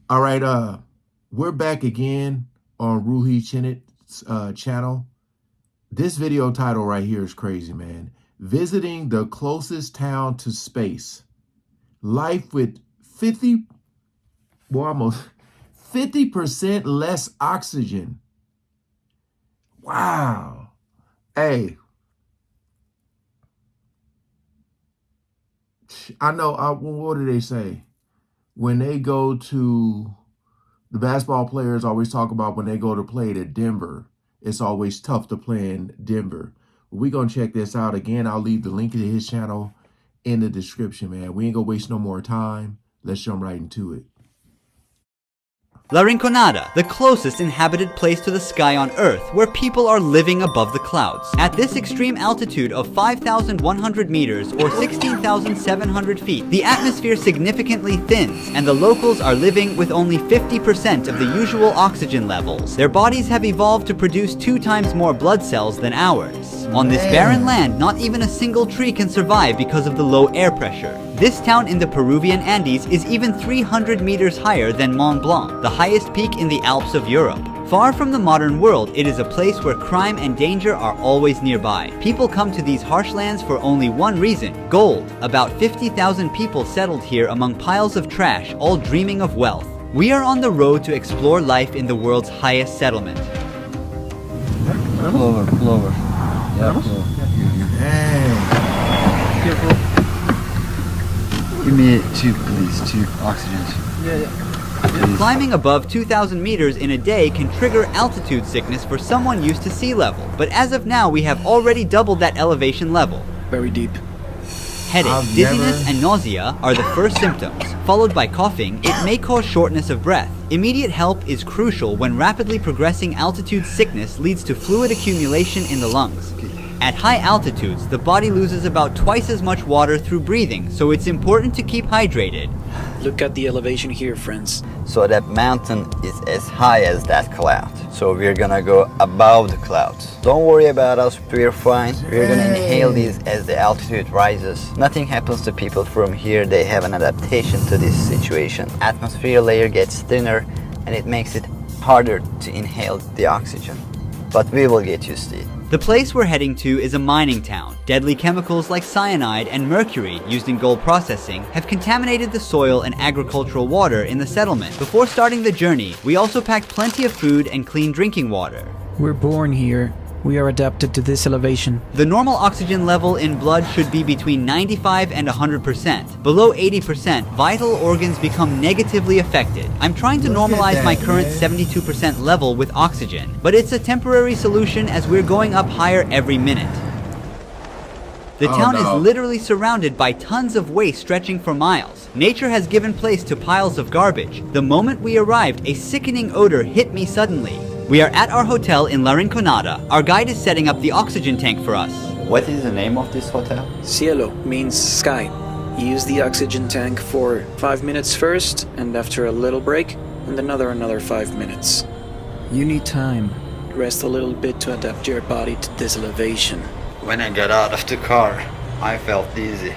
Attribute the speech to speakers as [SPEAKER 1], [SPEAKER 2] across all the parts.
[SPEAKER 1] All right, we're back again on Ruhi Chinit's channel. This video title right here is crazy, man. Visiting the closest town to space. Life with almost 50% less oxygen. Wow. Hey, I know, what do they say? When they go to, the basketball players always talk about when they go to play to Denver, it's always tough to play in Denver. We're going to check this out. Again, I'll leave the link to his channel in the description, man. We ain't going to waste no more time. Let's jump right into it.
[SPEAKER 2] La Rinconada, the closest inhabited place to the sky on Earth, where people are living above the clouds. At this extreme altitude of 5,100 meters or 16,700 feet, the atmosphere significantly thins, and the locals are living with only 50% of the usual oxygen levels. Their bodies have evolved to produce 2 times more blood cells than ours. On this barren land, not even a single tree can survive because of the low air pressure. This town in the Peruvian Andes is even 300 meters higher than Mont Blanc, the highest peak in the Alps of Europe. Far from the modern world, it is a place where crime and danger are always nearby. People come to these harsh lands for only one reason: gold. About 50,000 people settled here among piles of trash, all dreaming of wealth. We are on the road to explore life in the world's highest settlement.
[SPEAKER 3] Pull over. Yeah, pull over.
[SPEAKER 1] Dang.
[SPEAKER 3] Careful. Give me 2, please. 2 oxygens. Yeah.
[SPEAKER 2] Climbing above 2,000 meters in a day can trigger altitude sickness for someone used to sea level, but as of now we have already doubled that elevation level.
[SPEAKER 4] Very deep.
[SPEAKER 2] Headache, dizziness, and nausea are the first symptoms. Followed by coughing, it may cause shortness of breath. Immediate help is crucial when rapidly progressing altitude sickness leads to fluid accumulation in the lungs. At high altitudes, the body loses about twice as much water through breathing, so it's important to keep hydrated.
[SPEAKER 4] Look at the elevation here, friends.
[SPEAKER 3] So that mountain is as high as that cloud. So we're gonna go above the clouds. Don't worry about us, we're fine. We're gonna inhale these as the altitude rises. Nothing happens to people from here. They have an adaptation to this situation. Atmosphere layer gets thinner and it makes it harder to inhale the oxygen. But we will get used to it.
[SPEAKER 2] The place we're heading to is a mining town. Deadly chemicals like cyanide and mercury used in gold processing have contaminated the soil and agricultural water in the settlement. Before starting the journey, we also packed plenty of food and clean drinking water.
[SPEAKER 4] We're born here. We are adapted to this elevation.
[SPEAKER 2] The normal oxygen level in blood should be between 95 and 100%. Below 80%, vital organs become negatively affected. I'm trying to normalize my current 72% level with oxygen, but it's a temporary solution as we're going up higher every minute. The town is literally surrounded by tons of waste stretching for miles. Nature has given place to piles of garbage. The moment we arrived, a sickening odor hit me suddenly. We are at our hotel in La Rinconada. Our guide is setting up the oxygen tank for us.
[SPEAKER 3] What is the name of this hotel?
[SPEAKER 4] Cielo means sky. Use the oxygen tank for 5 minutes first, and after a little break, and another 5 minutes. You need time. Rest a little bit to adapt your body to this elevation.
[SPEAKER 3] When I got out of the car, I felt dizzy.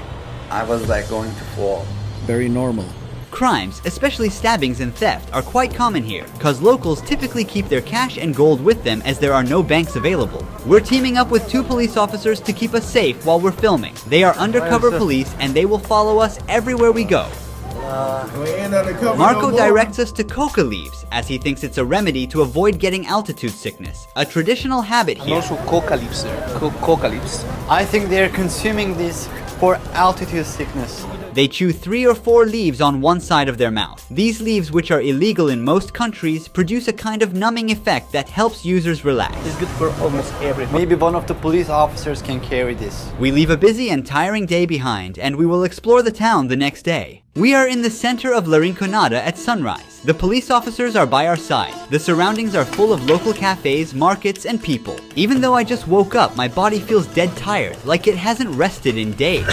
[SPEAKER 3] I was like going to fall.
[SPEAKER 4] Very normal.
[SPEAKER 2] Crimes, especially stabbings and theft, are quite common here, cause locals typically keep their cash and gold with them as there are no banks available. We're teaming up with 2 police officers to keep us safe while we're filming. They are undercover police and they will follow us everywhere we go. Marco directs us to coca leaves, as he thinks it's a remedy to avoid getting altitude sickness, a traditional habit here.
[SPEAKER 5] Also coca leaves there, coca leaves.
[SPEAKER 3] I think they're consuming this for altitude sickness.
[SPEAKER 2] They chew 3 or 4 leaves on one side of their mouth. These leaves, which are illegal in most countries, produce a kind of numbing effect that helps users relax.
[SPEAKER 5] It's good for almost everyone.
[SPEAKER 3] Maybe one of the police officers can carry this.
[SPEAKER 2] We leave a busy and tiring day behind, and we will explore the town the next day. We are in the center of La Rinconada at sunrise. The police officers are by our side. The surroundings are full of local cafes, markets, and people. Even though I just woke up, my body feels dead tired, like it hasn't rested in days.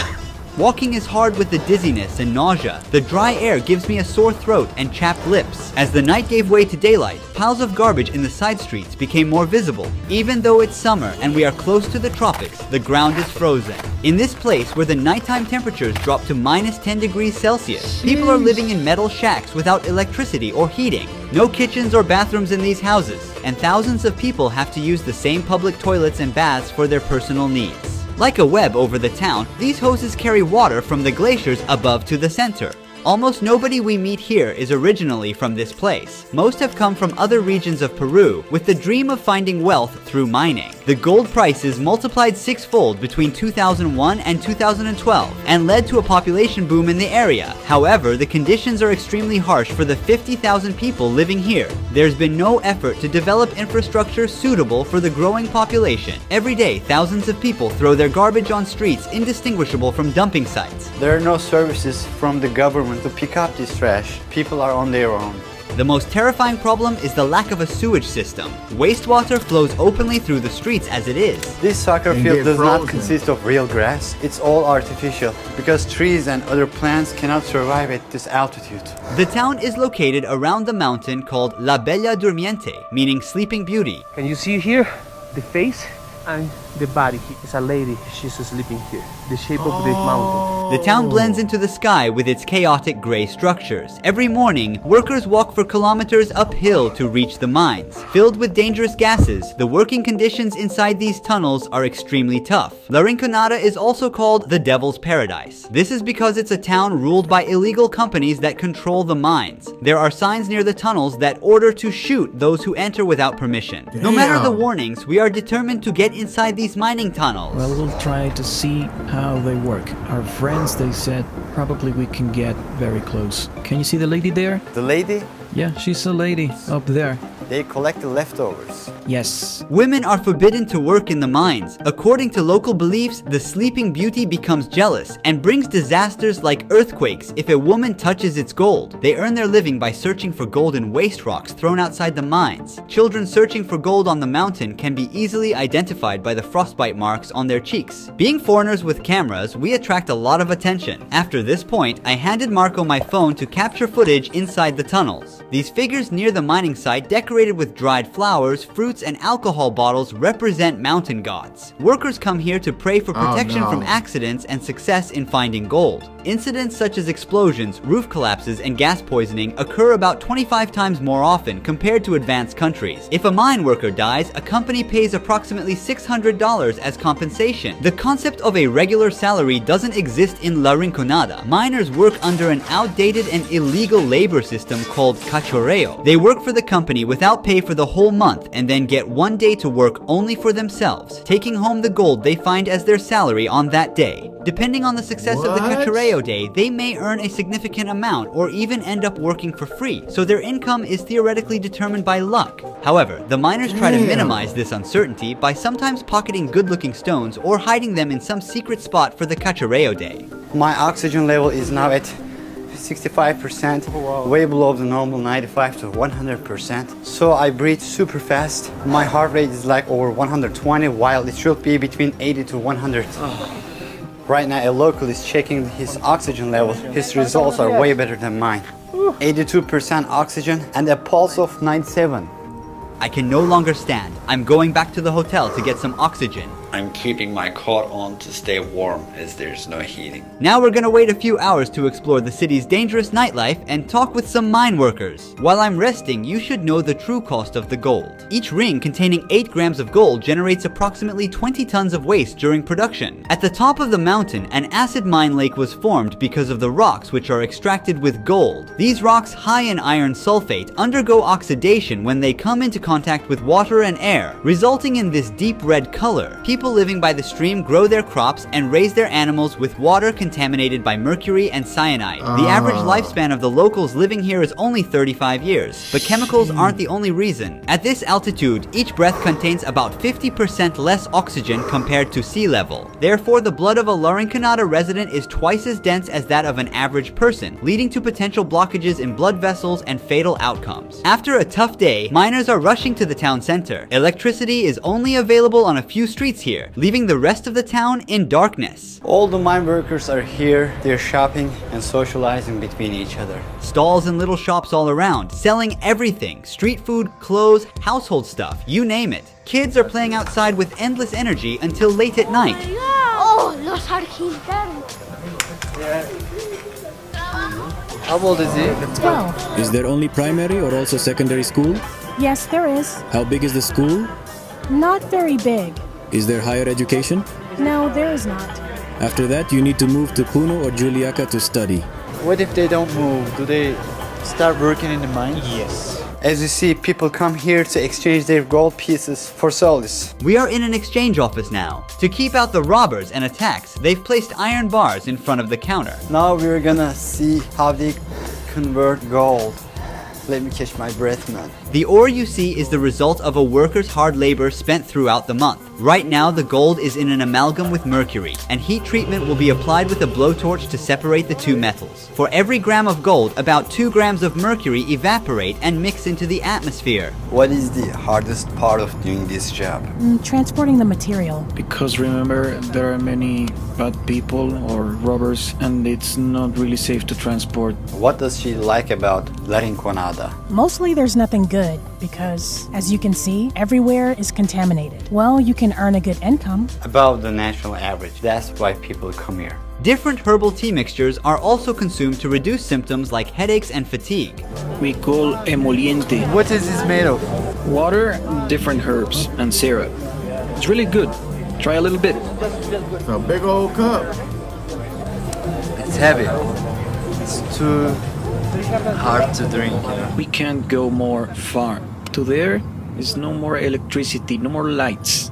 [SPEAKER 2] Walking is hard with the dizziness and nausea. The dry air gives me a sore throat and chapped lips. As the night gave way to daylight, piles of garbage in the side streets became more visible. Even though it's summer and we are close to the tropics, the ground is frozen. In this place where the nighttime temperatures drop to -10 degrees Celsius, people are living in metal shacks without electricity or heating. No kitchens or bathrooms in these houses, and thousands of people have to use the same public toilets and baths for their personal needs. Like a web over the town, these hoses carry water from the glaciers above to the center. Almost nobody we meet here is originally from this place. Most have come from other regions of Peru with the dream of finding wealth through mining. The gold prices multiplied sixfold between 2001 and 2012 and led to a population boom in the area. However, the conditions are extremely harsh for the 50,000 people living here. There's been no effort to develop infrastructure suitable for the growing population. Every day, thousands of people throw their garbage on streets indistinguishable from dumping sites.
[SPEAKER 3] There are no services from the government to pick up this trash. People are on their own.
[SPEAKER 2] The most terrifying problem is the lack of a sewage system. Wastewater flows openly through the streets as it is.
[SPEAKER 3] This soccer
[SPEAKER 1] And
[SPEAKER 3] field
[SPEAKER 1] get
[SPEAKER 3] does not
[SPEAKER 1] frozen.
[SPEAKER 3] consist of real grass. It's all artificial because trees and other plants cannot survive at this altitude.
[SPEAKER 2] The town is located around the mountain called La Bella Durmiente, meaning sleeping beauty.
[SPEAKER 5] Can you see here the face and the body? It's a lady, she's sleeping here. The shape of the mountain.
[SPEAKER 2] The town blends into the sky with its chaotic gray structures. Every morning, workers walk for kilometers uphill to reach the mines. Filled with dangerous gases, the working conditions inside these tunnels are extremely tough. La Rinconada is also called the Devil's Paradise. This is because it's a town ruled by illegal companies that control the mines. There are signs near the tunnels that order to shoot those who enter without permission. No matter the warnings, we are determined to get inside these mining tunnels.
[SPEAKER 6] Well, we'll try to see how they work. Our friends, they said, probably we can get very close. Can you see the lady there?
[SPEAKER 3] The lady,
[SPEAKER 6] Yeah, she's a lady up there.
[SPEAKER 3] they collect the leftovers.
[SPEAKER 6] Yes.
[SPEAKER 2] Women are forbidden to work in the mines. According to local beliefs, the sleeping beauty becomes jealous and brings disasters like earthquakes if a woman touches its gold. They earn their living by searching for gold in waste rocks thrown outside the mines. Children searching for gold on the mountain can be easily identified by the frostbite marks on their cheeks. Being foreigners with cameras, we attract a lot of attention. After this point, I handed Marco my phone to capture footage inside the tunnels. These figures near the mining site, decorated with dried flowers, fruits, and alcohol bottles, represent mountain gods. Workers come here to pray for protection from accidents and success in finding gold. Incidents such as explosions, roof collapses, and gas poisoning occur about 25 times more often compared to advanced countries. If a mine worker dies, a company pays approximately $600 as compensation. The concept of a regular salary doesn't exist in La Rinconada. Miners work under an outdated and illegal labor system called cachorreo. They work for the company without pay for the whole month and then get one day to work only for themselves, taking home the gold they find as their salary on that day. Depending on the success of the cachorreo day, they may earn a significant amount or even end up working for free, so their income is theoretically determined by luck. However, the miners try to minimize this uncertainty by sometimes pocketing good-looking stones or hiding them in some secret spot for the cachorreo day.
[SPEAKER 3] My oxygen level is now at 65%, way below the normal 95 to 100%. So I breathe super fast. My heart rate is like over 120 while it should be between 80 to 100. Right now a local is checking his oxygen level. His results are way better than mine. 82% oxygen and a pulse of 97.
[SPEAKER 2] I can no longer stand. I'm going back to the hotel to get some oxygen.
[SPEAKER 7] I'm keeping my coat on to stay warm as there's no heating.
[SPEAKER 2] Now we're gonna wait a few hours to explore the city's dangerous nightlife and talk with some mine workers. While I'm resting, you should know the true cost of the gold. Each ring containing 8 grams of gold generates approximately 20 tons of waste during production. At the top of the mountain, an acid mine lake was formed because of the rocks which are extracted with gold. These rocks, high in iron sulfate, undergo oxidation when they come into contact with water and air, resulting in this deep red color. People living by the stream grow their crops and raise their animals with water contaminated by mercury and cyanide. The average lifespan of the locals living here is only 35 years, but chemicals aren't the only reason. At this altitude, each breath contains about 50% less oxygen compared to sea level. Therefore, the blood of a La Rinconada resident is twice as dense as that of an average person, leading to potential blockages in blood vessels and fatal outcomes. After a tough day, miners are rushing to the town center. Electricity is only available on a few streets here, leaving the rest of the town in darkness.
[SPEAKER 3] All the mine workers are here. They're shopping and socializing between each other.
[SPEAKER 2] Stalls and little shops all around, selling everything. Street food, clothes, household stuff, you name it. Kids are playing outside with endless energy until late at night.
[SPEAKER 8] Oh, los argentinos.
[SPEAKER 3] How old is he?
[SPEAKER 9] 12.
[SPEAKER 6] Is there only primary or also secondary school?
[SPEAKER 9] Yes, there is.
[SPEAKER 6] How big is the school?
[SPEAKER 9] Not very big.
[SPEAKER 6] Is there higher education?
[SPEAKER 9] No, there is not.
[SPEAKER 6] After that, you need to move to Puno or Juliaca to study.
[SPEAKER 3] What if they don't move? Do they start working in the mine?
[SPEAKER 5] Yes.
[SPEAKER 3] As you see, people come here to exchange their gold pieces for solis.
[SPEAKER 2] We are in an exchange office now. To keep out the robbers and attacks, they've placed iron bars in front of the counter.
[SPEAKER 3] Now we're gonna see how they convert gold. Let me catch my breath, man.
[SPEAKER 2] The ore you see is the result of a worker's hard labor spent throughout the month. Right now, the gold is in an amalgam with mercury, and heat treatment will be applied with a blowtorch to separate the two metals. For every gram of gold, about 2 grams of mercury evaporate and mix into the atmosphere.
[SPEAKER 3] What is the hardest part of doing this job?
[SPEAKER 9] Transporting the material.
[SPEAKER 6] Because remember, there are many bad people or robbers, and it's not really safe to transport.
[SPEAKER 3] What does she like about La Rinconada?
[SPEAKER 9] Mostly there's nothing good because, as you can see, everywhere is contaminated. Well, you can earn a good income.
[SPEAKER 3] Above the national average. That's why people come here.
[SPEAKER 2] Different herbal tea mixtures are also consumed to reduce symptoms like headaches and fatigue.
[SPEAKER 6] We call emoliente.
[SPEAKER 3] What is this made of?
[SPEAKER 6] Water, different herbs, and syrup. It's really good. Try a little bit.
[SPEAKER 1] It's a big old cup.
[SPEAKER 3] It's heavy. It's too hard to drink.
[SPEAKER 6] We can't go more far. To there is no more electricity, no more lights.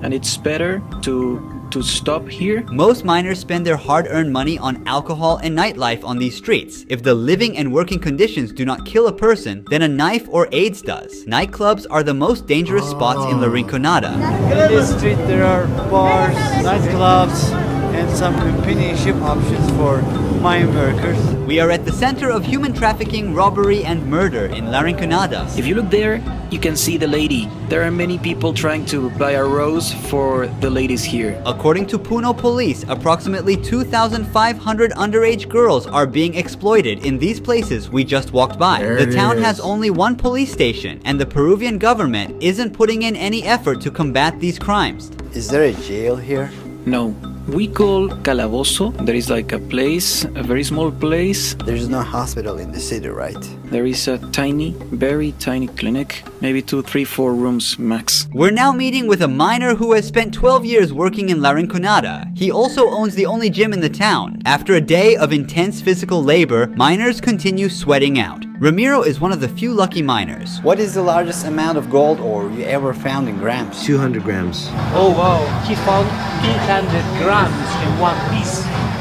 [SPEAKER 6] And it's better to stop here.
[SPEAKER 2] Most miners spend their hard-earned money on alcohol and nightlife on these streets. If the living and working conditions do not kill a person, then a knife or AIDS does. Nightclubs are the most dangerous spots in La Rinconada.
[SPEAKER 3] In this street there are bars, nightclubs, and some companionship options for mine workers.
[SPEAKER 2] We are at the center of human trafficking, robbery, and murder in La Rinconada.
[SPEAKER 6] If you look there, you can see the lady. There are many people trying to buy a rose for the ladies here.
[SPEAKER 2] According to Puno police, approximately 2,500 underage girls are being exploited in these places we just walked by.
[SPEAKER 1] There
[SPEAKER 2] The
[SPEAKER 1] it
[SPEAKER 2] town
[SPEAKER 1] is.
[SPEAKER 2] has only one police station, and the Peruvian government isn't putting in any effort to combat these crimes.
[SPEAKER 3] Is there a jail here?
[SPEAKER 6] No. We call Calabozo. There is like a place, a very small place.
[SPEAKER 3] There's no hospital in the city, right?
[SPEAKER 6] There is a tiny, very tiny clinic. Maybe 2, 3, 4 rooms max.
[SPEAKER 2] We're now meeting with a miner who has spent 12 years working in La Rinconada. He also owns the only gym in the town. After a day of intense physical labor, miners continue sweating out. Ramiro is one of the few lucky miners.
[SPEAKER 3] What is the largest amount of gold ore you ever found in grams?
[SPEAKER 10] 200 grams.
[SPEAKER 5] Oh wow, he found 800 grams in one piece.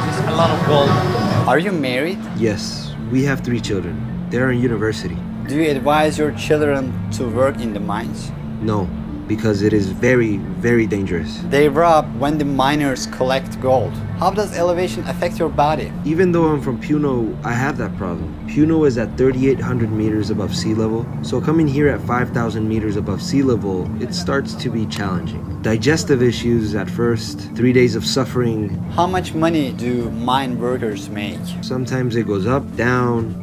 [SPEAKER 5] It's a lot of gold.
[SPEAKER 3] Are you married?
[SPEAKER 10] Yes, we have 3 children. They're in university.
[SPEAKER 3] Do you advise your children to work in the mines?
[SPEAKER 10] No, because it is very, very dangerous.
[SPEAKER 3] They rob when the miners collect gold. How does elevation affect your body?
[SPEAKER 10] Even though I'm from Puno, I have that problem. Puno is at 3,800 meters above sea level, so coming here at 5,000 meters above sea level, it starts to be challenging. Digestive issues at first, 3 days of suffering.
[SPEAKER 3] How much money do mine workers make?
[SPEAKER 10] Sometimes it goes up, down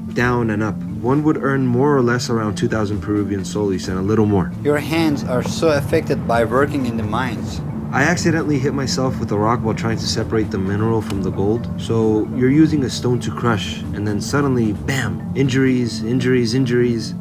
[SPEAKER 10] and up. One would earn more or less around 2,000 Peruvian soles and a little more.
[SPEAKER 3] Your hands are so affected by working in the mines.
[SPEAKER 10] I accidentally hit myself with a rock while trying to separate the mineral from the gold. So you're using a stone to crush, and then suddenly, bam, injuries,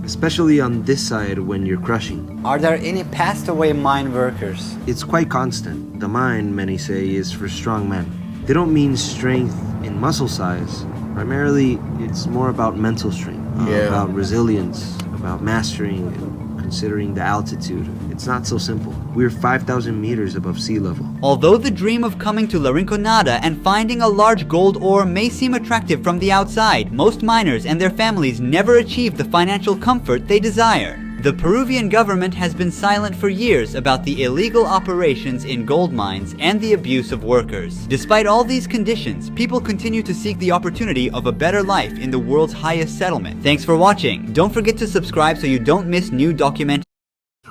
[SPEAKER 10] especially on this side when you're crushing.
[SPEAKER 3] Are there any passed away mine workers?
[SPEAKER 10] It's quite constant. The mine, many say, is for strong men. They don't mean strength in muscle size. Primarily, it's more about mental strength, about resilience, about mastering and considering the altitude. It's not so simple. We're 5,000 meters above sea level.
[SPEAKER 2] Although the dream of coming to La Rinconada and finding a large gold ore may seem attractive from the outside, most miners and their families never achieve the financial comfort they desire. The Peruvian government has been silent for years about the illegal operations in gold mines and the abuse of workers. Despite all these conditions, people continue to seek the opportunity of a better life in the world's highest settlement. Thanks for watching. Don't forget to subscribe so you don't miss new documentaries.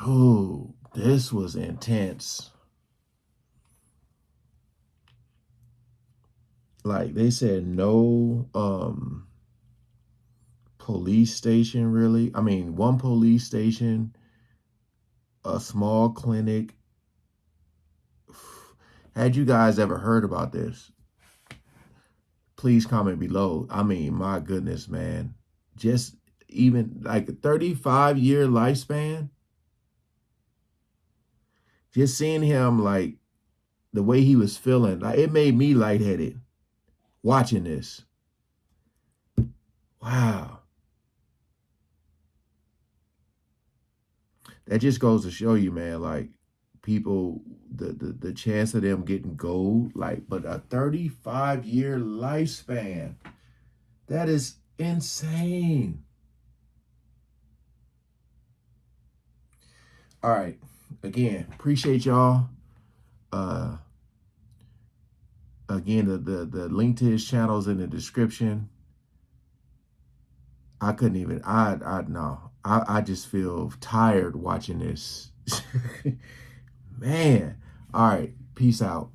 [SPEAKER 1] Ooh, this was intense. Like they said, no police station really. I mean, one police station, a small clinic. Had you guys ever heard about this? Please comment below. I mean, my goodness, man. Just even like a 35-year lifespan. Just seeing him, like the way he was feeling, like it made me lightheaded watching this. Wow. That just goes to show you, man, like people, the chance of them getting gold, like, but a 35-year lifespan. That is insane. All right. Again, appreciate y'all. Again, the link to his channel is in the description. I couldn't even, I just feel tired watching this. Man. All right. Peace out.